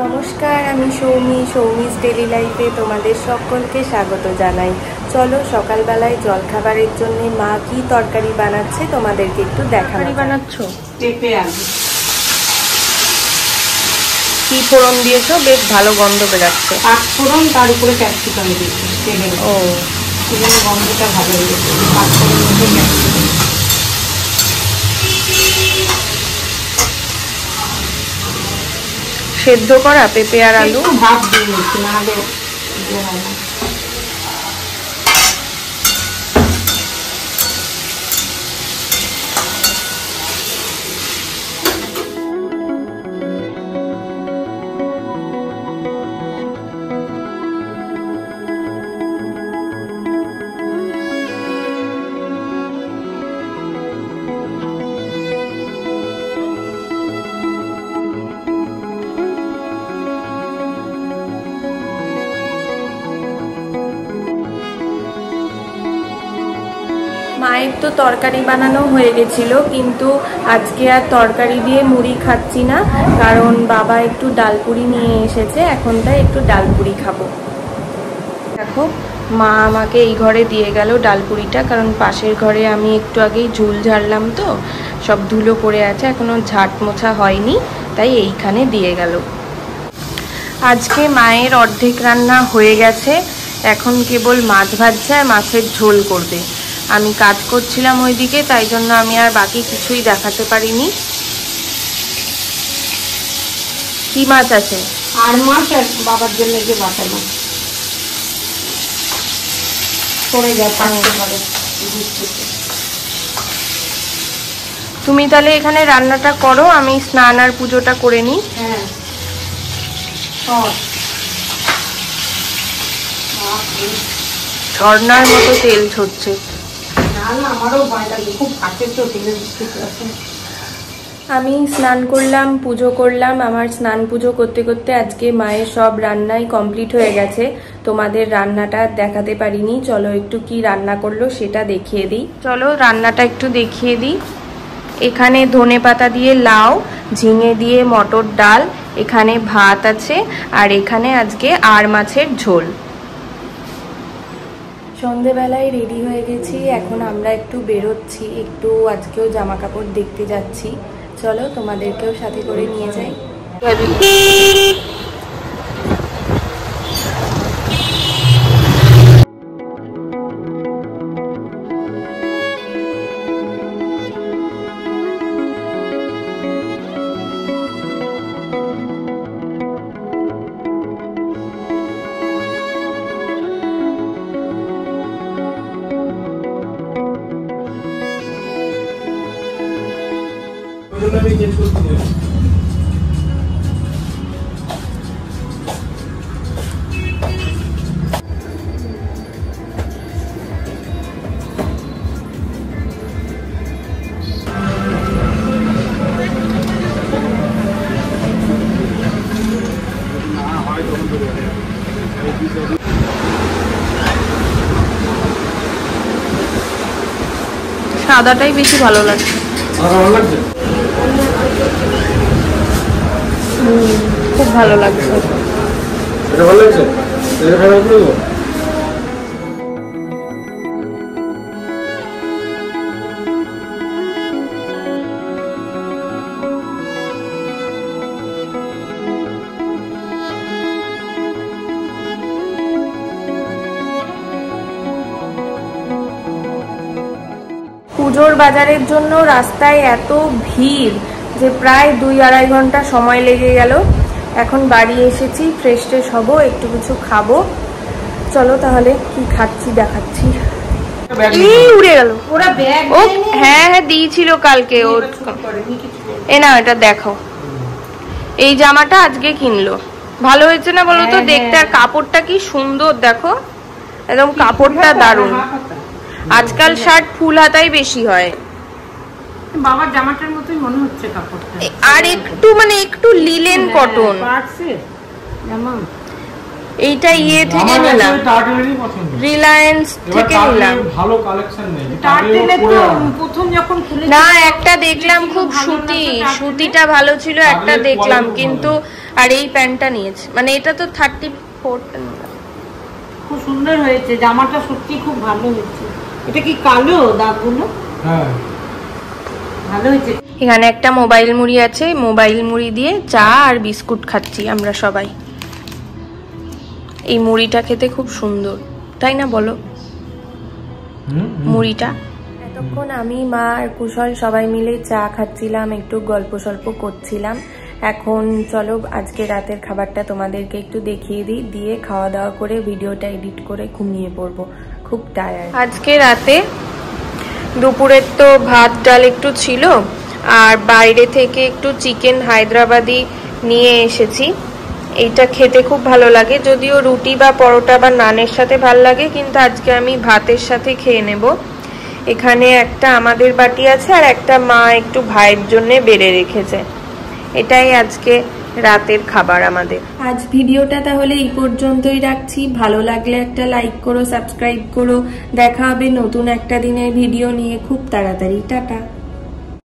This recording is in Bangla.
নমস্কার, আমি সৌমিস ডেলি লাইফে তোমাদের সকলকে স্বাগত জানাই। চলো সকালবেলায় জলখাবারের জন্য মা কি তরকারি বানাচ্ছে তোমাদেরকে একটু দেখানো। বানাচ্ছ পেঁপে আলু। কি ফোড়ন দিয়েছো? বেশ ভালো গন্ধ বেরাচ্ছে। পাঁচফোড়ন, তার উপরে ক্যাপসিকাম দিয়েছি তেলে। ও, সেজন্য গন্ধটা ভালো হয়েছে। পাঁচফোড়ন মধ্যে ক্যাপসিকাম সেদ্ধ করা পেঁপে আর আলু ভাপ দিয়ে নিচ্ছি, নাহলে মায়ের তো তরকারি বানানো হয়ে গেছিল, কিন্তু আজকে আর তরকারি দিয়ে মুড়ি খাচ্ছি না, কারণ বাবা একটু ডালপুরি নিয়ে এসেছে। এখন তাই একটু ডালপুরি খাবো। দেখো, মা আমাকে এই ঘরে দিয়ে গেল ডালপুরিটা, কারণ পাশের ঘরে আমি একটু আগেই ঝুল ঝাড়লাম, তো সব ধুলো পড়ে আছে, এখনো ঝাঁট মোছা হয়নি, তাই এইখানে দিয়ে গেল। আজকে মায়ের অর্ধেক রান্না হয়ে গেছে, এখন কেবল মাছ ভাজছে আর মাছের ঝোল করবে। আমি কাজ করছিলাম ওইদিকে, তাই জন্য আমি আর বাকি কিছুই দেখাতে পারিনি। কি মাছ আছে? আর মাছ, আর বাবার জন্য যে বাটা মাছ পড়ে যায়। তুমি তাহলে এখানে রান্নাটা করো, আমি স্নান আর পুজোটা করে নিই। হ্যাঁ, ঝর্ণার মতো তেল ঝরছে। আমি স্নান করলাম, পুজো করলাম। আমার স্নান পুজো করতে করতে আজকে মায়ের সব রান্নাই কমপ্লিট হয়ে গেছে। তোমাদের রান্নাটা দেখাতে পারিনি। চলো একটু কি রান্না করলো সেটা দেখিয়ে দিই। চলো রান্নাটা একটু দেখিয়ে দিই। এখানে ধনেপাতা দিয়ে লাউ, ঝিঙে দিয়ে মটর ডাল, এখানে ভাত আছে, আর এখানে আজকে আর মাছের ঝোল। সন্ধেবেলায় রেডি হয়ে গেছি, এখন আমরা একটু বেরোচ্ছি, একটু আজকেও জামা কাপড় দেখতে যাচ্ছি। চলো তোমাদেরকেও সাথে করে নিয়ে যাই। সাদাটাই বেশি ভালো লাগছে। খুব ভালো লাগছে। পুজোর বাজারের জন্য রাস্তায় এত ভিড় যে প্রায় 2-2.5 ঘন্টা সময় লেগে গেল। এখন বাড়ি এসেছি, ফ্রেশ ট্রেশ হবো, একটু কিছু খাবো। চলো তাহলে কি খাচ্ছি দেখাচ্ছি। উড়ে গেল। ও হ্যাঁ হ্যাঁ, দিয়েছিল কালকে। ও এ না, এটা দেখো, এই জামাটা আজকে কিনলো। ভালো হয়েছে না বলো তো দেখতে? আর কাপড়টা কি সুন্দর দেখো, একদম কাপড়টা দারুণ। আজকাল শার্ট ফুল হাতাই বেশি হয়। বাবার জামাটার মতোই মনে হচ্ছে কাপড়টা, আর একটু মানে একটু লিলেন কটন জামা। এইটা ইয়ে থেকে নিলাম, রিলায়েন্স থেকে নিলাম। ভালো কালেকশন নেই। প্রথম যখন খুলে না, একটা দেখলাম খুব সুতিটা ভালো ছিল, একটা দেখলাম, কিন্তু আর এই প্যান্টটা নিয়েছে, মানে এটা তো 34। খুব সুন্দর হয়েছে জামাটা, সত্যি খুব ভালো হয়েছে। এটা কি কালো দাগগুলো? হ্যাঁ ভালো হয়েছে। এখানে একটা মোবাইল মুড়ি আছে, মোবাইল মুড়ি দিয়ে চা আর বিস্কুট খাচ্ছি আমরা সবাই। এই মুড়িটা খেতে খুব সুন্দর, তাই না বলো? মুড়িটা এতক্ষণ আমি, মা আর কুশল সবাই মিলে চা খাচ্ছিলাম, একটু গল্প সল্প করছিলাম। এখন চলো আজকে রাতের খাবারটা তোমাদেরকে একটু দেখিয়ে দিই, দিয়ে খাওয়া দাওয়া করে ভিডিওটা এডিট করে ঘুমিয়ে পড়বো, খুব টায়ার্ড। আজকে রাতে দুপুরের তো ভাত ডাল একটু ছিল, আর বাইরে থেকে একটু চিকেন হায়দ্রাবাদি নিয়ে এসেছি। এইটা খেতে খুব ভালো লাগে, যদিও রুটি বা পরোটা বা নানের সাথে ভালো লাগে, কিন্তু আজকে আমি ভাতের সাথে খেয়ে নেব। এখানে একটা আমাদের বাটি আছে আর একটা মা একটু ভাইয়ের জন্য বেড়ে রেখেছে। এটাই আজকে রাতের খাবার আমাদের। আজ ভিডিওটা তাহলে এই পর্যন্তই রাখছি। ভালো লাগলে একটা লাইক করো, সাবস্ক্রাইব করো। দেখা হবে নতুন একটা দিনের ভিডিও নিয়ে খুব তাড়াতাড়ি। টাটা।